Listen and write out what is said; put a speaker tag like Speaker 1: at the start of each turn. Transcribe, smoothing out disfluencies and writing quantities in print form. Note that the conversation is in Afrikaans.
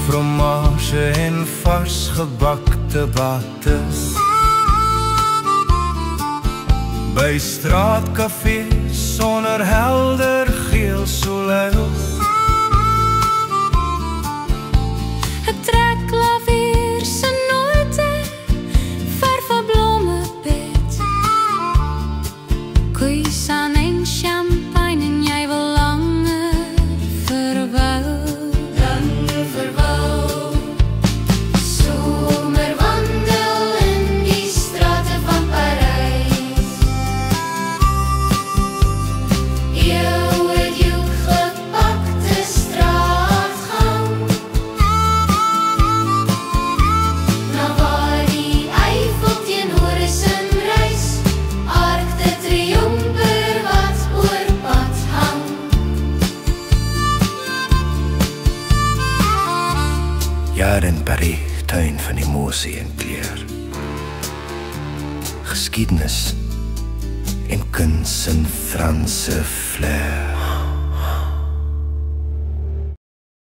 Speaker 1: Fromage en vars gebakte bates by straatcafés sonder helder geel soleil.
Speaker 2: Ek trek klavier se note, verf 'n blommebed, kuisan en champagne en jy wil langer verwou. Somerwandel in die strate van Parys, eeuwig gepakte straatgang, na waar die Eiffel teen horison reis, Arc de Triomphe wat oor pad hang.
Speaker 1: Jaar in Paris, tuin van emosie en kleur, geskiedenis en kuns en Franse fleur.